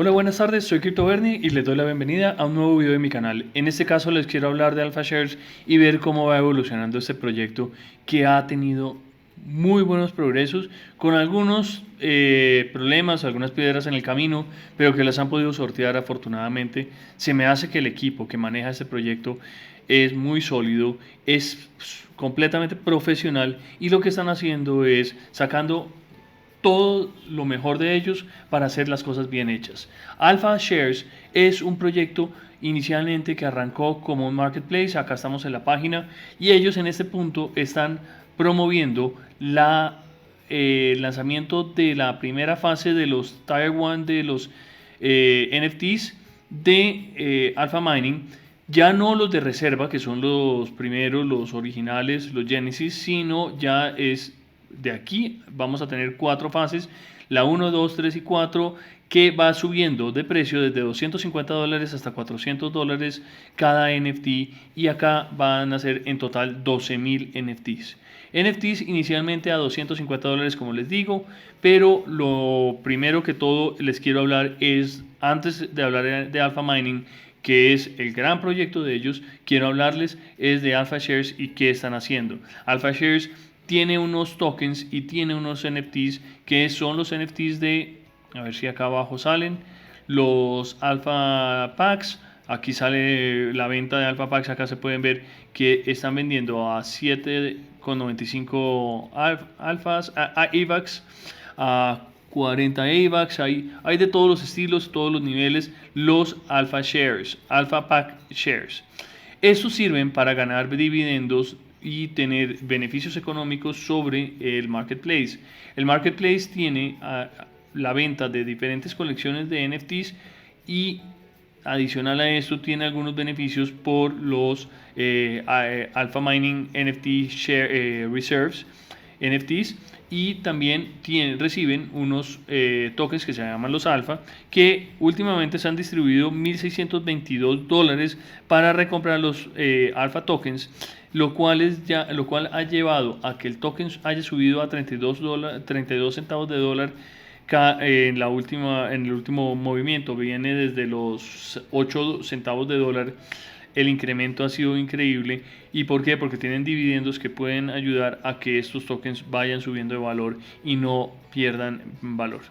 Hola, buenas tardes, soy CryptoBernie y les doy la bienvenida a un nuevo video de mi canal. En este caso les quiero hablar de AlphaShares y ver cómo va evolucionando este proyecto que ha tenido muy buenos progresos con algunos problemas, algunas piedras en el camino, pero que las han podido sortear afortunadamente. Se me hace que el equipo que maneja este proyecto es muy sólido, es completamente profesional y lo que están haciendo es sacando todo lo mejor de ellos para hacer las cosas bien hechas. Alpha Shares es un proyecto inicialmente que arrancó como un marketplace, acá estamos en la página, y ellos en este punto están promoviendo el lanzamiento de la primera fase de los Tier 1 de los NFTs de Alpha Mining, ya no los de reserva, que son los primeros, los originales, los Genesis, sino ya es de aquí vamos a tener 4 fases, la 1, 2, 3 y 4, que va subiendo de precio desde $250 hasta $400 cada NFT, y acá van a ser en total 12.000 NFTs. NFTs inicialmente a $250, como les digo, pero lo primero que todo les quiero hablar es, antes de hablar de Alpha Mining, que es el gran proyecto de ellos, quiero hablarles es de AlphaShares y qué están haciendo. AlphaShares tiene unos tokens y tiene unos NFTs que son los NFTs de, a ver si acá abajo salen, los Alpha Packs. Aquí sale la venta de Alpha Packs, acá se pueden ver que están vendiendo a 7,95 alfas, a AVAX, a 40 AVAX, hay de todos los estilos, todos los niveles, los Alpha Shares, Alpha Pack Shares. Estos sirven para ganar dividendos y tener beneficios económicos sobre el marketplace. El marketplace tiene la venta de diferentes colecciones de NFTs y adicional a esto tiene algunos beneficios por los Alpha Mining NFT Reserves NFTs, y también reciben unos tokens que se llaman los alfa, que últimamente se han distribuido $1.622 para recomprar los alfa tokens, lo cual ha llevado a que el token haya subido a 32 centavos de dólar en el último movimiento. Viene desde los 8 centavos de dólar. El incremento ha sido increíble. ¿Y por qué? Porque tienen dividendos que pueden ayudar a que estos tokens vayan subiendo de valor y no pierdan valor.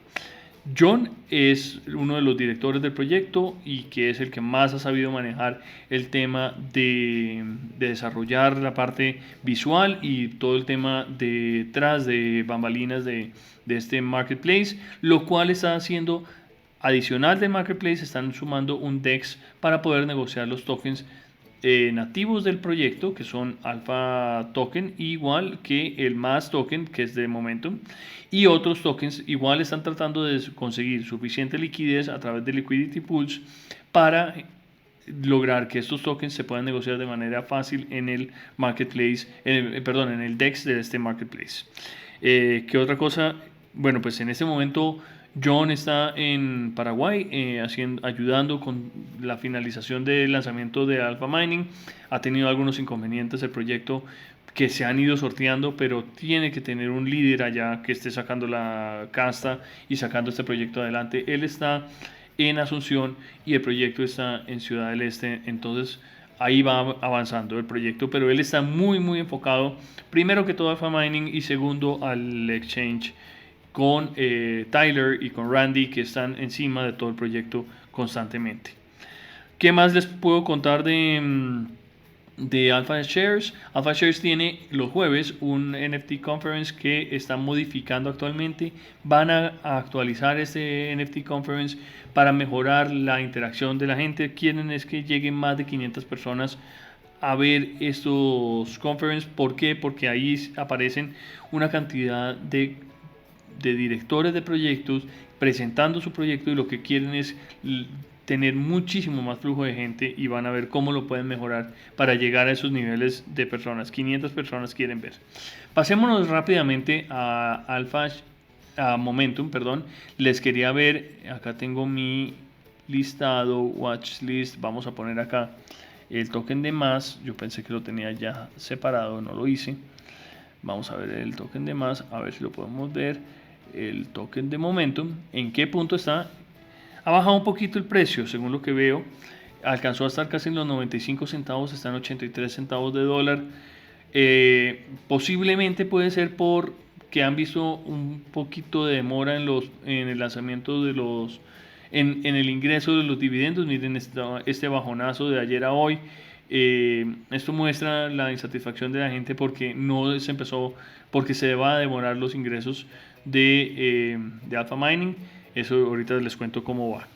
John es uno de los directores del proyecto y que es el que más ha sabido manejar el tema de desarrollar la parte visual y todo el tema detrás de bambalinas de este marketplace, lo cual está haciendo adicional del marketplace. Están sumando un DEX para poder negociar los tokens nativos del proyecto, que son Alpha Token, igual que el Mass Token, que es de Momentum, y otros tokens. Igual están tratando de conseguir suficiente liquidez a través de Liquidity Pools para lograr que estos tokens se puedan negociar de manera fácil en el marketplace, en el DEX de este marketplace. ¿Qué otra cosa? Bueno, pues en este momento John está en Paraguay ayudando con la finalización del lanzamiento de Alpha Mining. Ha tenido algunos inconvenientes el proyecto que se han ido sorteando, pero tiene que tener un líder allá que esté sacando la casta y sacando este proyecto adelante. Él está en Asunción y el proyecto está en Ciudad del Este, entonces ahí va avanzando el proyecto, pero él está muy enfocado, primero que todo a Alpha Mining y segundo al exchange, con Tyler y con Randy, que están encima de todo el proyecto constantemente. ¿Qué más les puedo contar de Alpha Shares? Alpha Shares tiene los jueves un NFT Conference que están modificando actualmente. Van a actualizar este NFT Conference para mejorar la interacción de la gente. Quieren es que lleguen más de 500 personas a ver estos conferences. ¿Por qué? Porque ahí aparecen una cantidad de directores de proyectos presentando su proyecto, y lo que quieren es tener muchísimo más flujo de gente y van a ver cómo lo pueden mejorar para llegar a esos niveles de personas. 500 personas quieren ver. Pasémonos rápidamente a Momentum, perdón. Les quería ver, acá tengo mi listado, watch list. Vamos a poner acá el token de más. Yo pensé que lo tenía ya separado, no lo hice. Vamos a ver el token de más, a ver si lo podemos ver. El token de Momentum, ¿en qué punto está? Ha bajado un poquito el precio, según lo que veo. Alcanzó a estar casi en los 95 centavos, está en 83 centavos de dólar. Posiblemente puede ser por que han visto un poquito de demora en el lanzamiento en el ingreso de los dividendos. Miren este bajonazo de ayer a hoy. Esto muestra la insatisfacción de la gente porque no se empezó, porque se va a demorar los ingresos de Alpha Mining. Eso ahorita les cuento cómo va.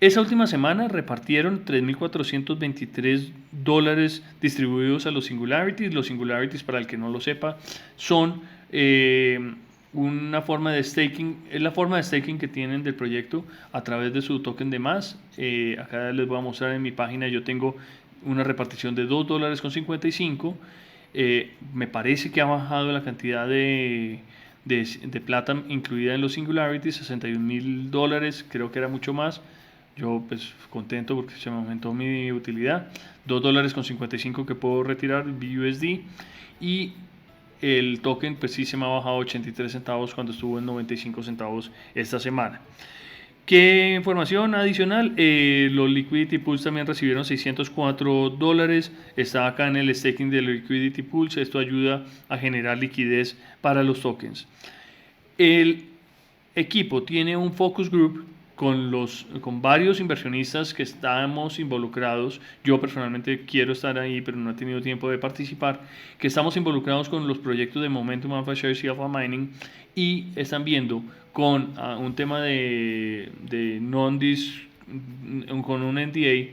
Esa última semana repartieron $3.423 distribuidos a los Singularities. Los Singularities, para el que no lo sepa, son una forma de staking, es la forma de staking que tienen del proyecto a través de su token de más. Acá les voy a mostrar en mi página, yo tengo una repartición de $2.55. Me parece que ha bajado la cantidad de plata incluida en los Singularities, $61.000, creo que era mucho más. Yo pues contento porque se me aumentó mi utilidad. $2.55 que puedo retirar BUSD, y el token pues sí se me ha bajado 83 centavos cuando estuvo en 95 centavos esta semana. ¿Qué información adicional? Los Liquidity Pools también recibieron $604. Está acá en el staking de los Liquidity Pools. Esto ayuda a generar liquidez para los tokens. El equipo tiene un focus group con varios inversionistas que estamos involucrados. Yo personalmente quiero estar ahí, pero no he tenido tiempo de participar. Que estamos involucrados con los proyectos de Momentum, Alpha Shares y Alpha Mining, y están viendo con un tema de con un NDA,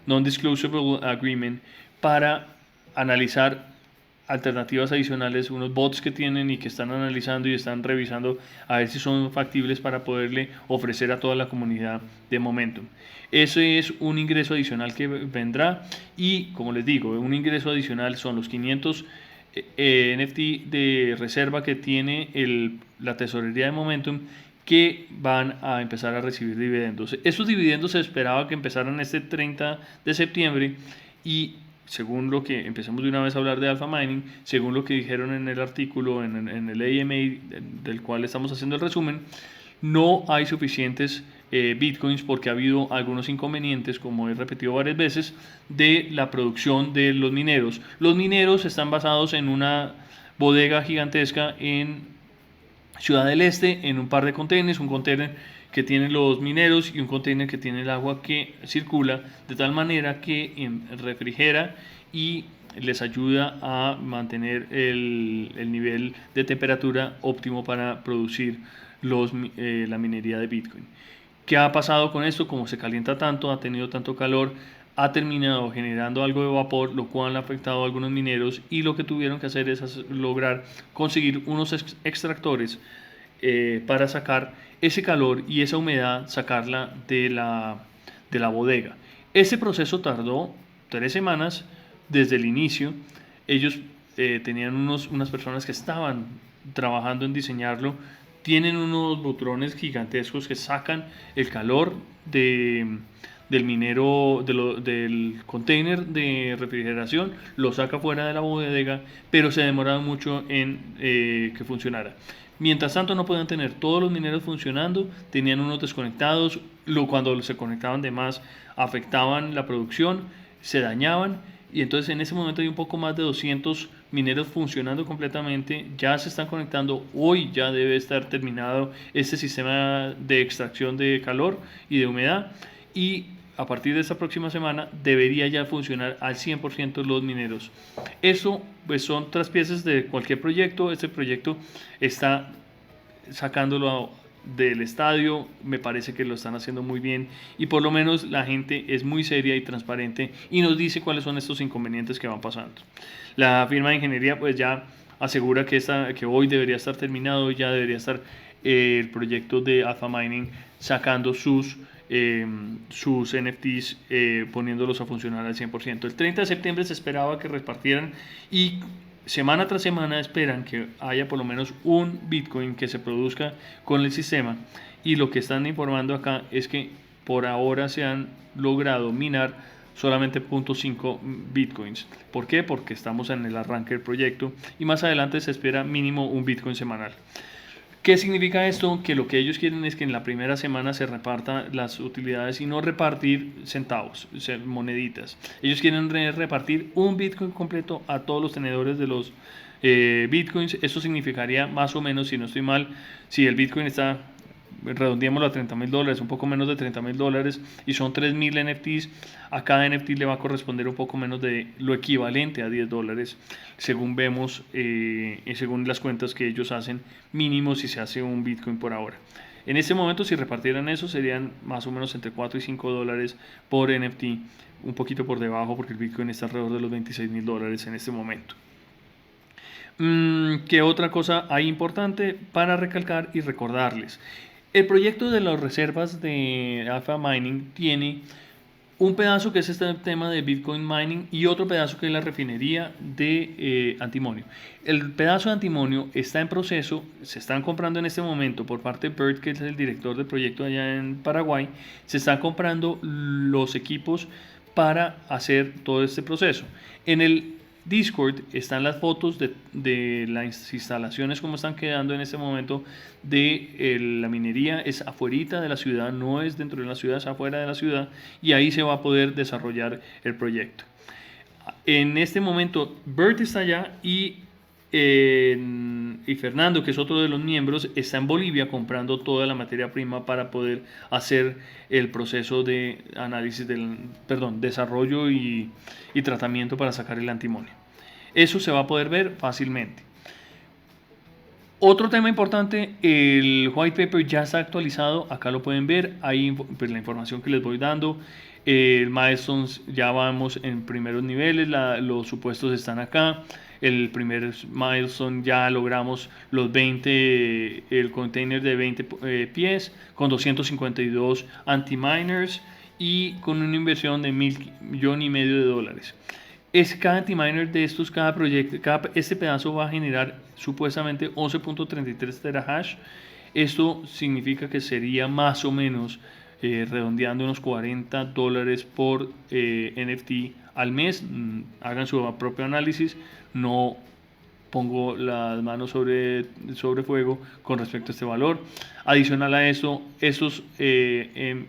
Non-Disclosure Agreement, para analizar alternativas adicionales, unos bots que tienen y que están analizando y están revisando a ver si son factibles para poderle ofrecer a toda la comunidad de Momentum. Ese es un ingreso adicional que vendrá, y como les digo, un ingreso adicional son los 500 NFT de reserva que tiene la tesorería de Momentum, que van a empezar a recibir dividendos. Esos dividendos se esperaba que empezaran este 30 de septiembre, y según lo que empezamos de una vez a hablar de Alpha Mining, según lo que dijeron en el artículo, en el AMA del cual estamos haciendo el resumen, no hay suficientes bitcoins porque ha habido algunos inconvenientes, como he repetido varias veces, de la producción de los mineros. Los mineros están basados en una bodega gigantesca en Ciudad del Este, en un par de containers, un container que tiene los mineros y un container que tiene el agua que circula, de tal manera que refrigera y les ayuda a mantener el nivel de temperatura óptimo para producir la minería de Bitcoin. ¿Qué ha pasado con esto? Como se calienta tanto, ha tenido tanto calor, ha terminado generando algo de vapor, lo cual ha afectado a algunos mineros, y lo que tuvieron que hacer es lograr conseguir unos extractores para sacar ese calor y esa humedad, sacarla de la bodega. Ese proceso tardó 3 semanas desde el inicio. Ellos tenían unas personas que estaban trabajando en diseñarlo. Tienen unos butrones gigantescos que sacan el calor del minero, del container de refrigeración, lo saca fuera de la bodega, pero se demoraron mucho en que funcionara. Mientras tanto no podían tener todos los mineros funcionando, tenían unos desconectados, cuando se conectaban de más afectaban la producción, se dañaban, y entonces en ese momento hay un poco más de 200 mineros funcionando completamente, ya se están conectando. Hoy ya debe estar terminado este sistema de extracción de calor y de humedad, y a partir de esta próxima semana debería ya funcionar al 100% los mineros. Eso pues son traspiezas de cualquier proyecto. Este proyecto está sacándolo del estadio, me parece que lo están haciendo muy bien, y por lo menos la gente es muy seria y transparente y nos dice cuáles son estos inconvenientes que van pasando. La firma de ingeniería pues ya asegura que hoy debería estar terminado, ya debería estar el proyecto de Alpha Mining sacando sus NFTs, poniéndolos a funcionar al 100%. El 30 de septiembre se esperaba que repartieran, y semana tras semana esperan que haya por lo menos un Bitcoin que se produzca con el sistema, y lo que están informando acá es que por ahora se han logrado minar solamente 0.5 Bitcoins. ¿Por qué? Porque estamos en el arranque del proyecto y más adelante se espera mínimo un Bitcoin semanal. ¿Qué significa esto? Que lo que ellos quieren es que en la primera semana se repartan las utilidades y no repartir centavos, moneditas. Ellos quieren repartir un Bitcoin completo a todos los tenedores de los Bitcoins. Esto significaría más o menos, si no estoy mal, si el Bitcoin está, redondeémoslo a $30,000, un poco menos de $30,000, y son 3,000 NFTs, a cada NFT le va a corresponder un poco menos de lo equivalente a $10, según vemos, según las cuentas que ellos hacen, mínimo si se hace un Bitcoin por ahora. En este momento, si repartieran eso, serían más o menos entre $4 y $5 por NFT, un poquito por debajo porque el Bitcoin está alrededor de los $26,000 en este momento. ¿Qué otra cosa hay importante para recalcar y recordarles? El proyecto de las reservas de Alpha Mining tiene un pedazo que es este tema de Bitcoin Mining y otro pedazo que es la refinería de antimonio. El pedazo de antimonio está en proceso, se están comprando en este momento por parte de Bert, que es el director del proyecto allá en Paraguay, se están comprando los equipos para hacer todo este proceso. En el Discord están las fotos de las instalaciones como están quedando en este momento de la minería. Es afuerita de la ciudad, no es dentro de la ciudad, es afuera de la ciudad, y ahí se va a poder desarrollar el proyecto. En este momento Bert está allá y Fernando, que es otro de los miembros, está en Bolivia comprando toda la materia prima para poder hacer el proceso de análisis desarrollo y tratamiento para sacar el antimonio. Eso se va a poder ver fácilmente. Otro tema importante, el white paper ya está actualizado, acá lo pueden ver, ahí pues, la información que les voy dando. El milestones ya vamos en primeros niveles, los supuestos están acá. El primer milestone ya logramos los 20, el container de 20 pies con 252 anti-miners y con una inversión de $1,500,000. Cada anti-miner de estos, cada proyecto, este pedazo va a generar supuestamente 11.33 terahash. Esto significa que sería más o menos redondeando unos $40 por NFT al mes. Hagan su propio análisis, no pongo las manos sobre fuego con respecto a este valor. Adicional a eso, estos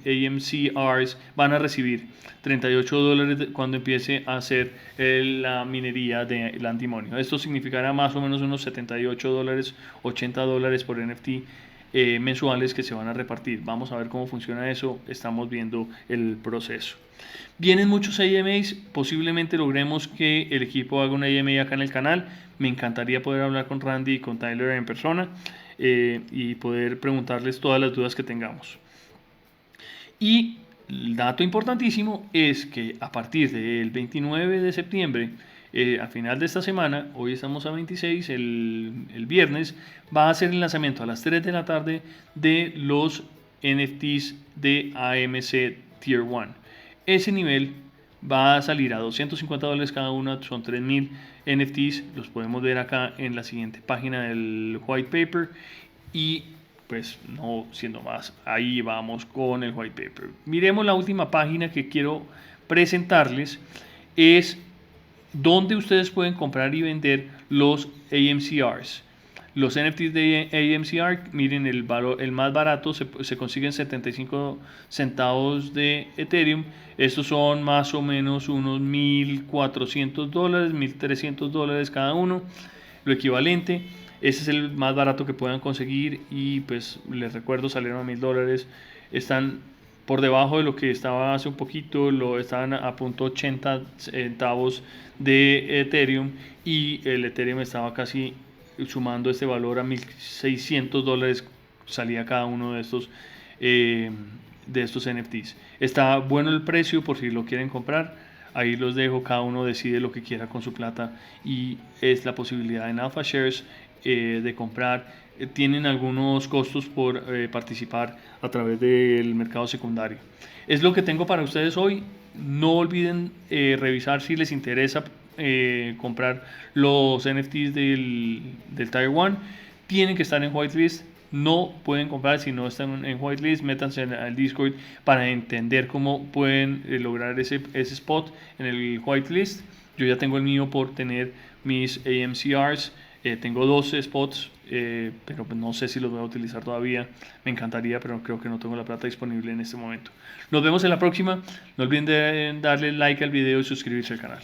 AMCRs van a recibir $38 cuando empiece a hacer la minería del antimonio. Esto significará más o menos unos $78, $80 por NFT mensuales que se van a repartir. Vamos a ver cómo funciona eso, estamos viendo el proceso. Vienen muchos AMAs, posiblemente logremos que el equipo haga un AMA acá en el canal. Me encantaría poder hablar con Randy y con Tyler en persona y poder preguntarles todas las dudas que tengamos. Y el dato importantísimo es que a partir del 29 de septiembre, al final de esta semana, hoy estamos a 26, el viernes, va a ser el lanzamiento a las 3 de la tarde de los NFTs de AMC Tier 1. Ese nivel va a salir a $250 cada uno, son 3,000 NFTs, los podemos ver acá en la siguiente página del white paper. Y pues no siendo más, ahí vamos con el white paper. Miremos la última página que quiero presentarles, es donde ustedes pueden comprar y vender los AMCRs. Los NFTs de AMCR, miren, el más barato se consiguen 75 centavos de Ethereum. Estos son más o menos unos $1,400, $1,300 cada uno, lo equivalente. Ese es el más barato que puedan conseguir y pues les recuerdo, salieron a $1,000. Están por debajo de lo que estaba hace un poquito, estaban a .80 centavos de Ethereum y el Ethereum estaba casi sumando este valor a $1,600 salía cada uno de estos NFTs. Está bueno el precio por si lo quieren comprar. Ahí los dejo, cada uno decide lo que quiera con su plata y es la posibilidad en Alpha Shares de comprar. Tienen algunos costos por participar a través del mercado secundario. Es lo que tengo para ustedes hoy. No olviden revisar si les interesa comprar los NFTs del Tier 1. Tienen que estar en whitelist. No pueden comprar si no están en whitelist. Métanse al Discord para entender cómo pueden lograr ese spot en el whitelist. Yo ya tengo el mío por tener mis AMCRs Tengo dos spots, pero pues no sé si los voy a utilizar todavía. Me encantaría, pero creo que no tengo la plata disponible en este momento. Nos vemos en la próxima. No olviden de darle like al video y suscribirse al canal.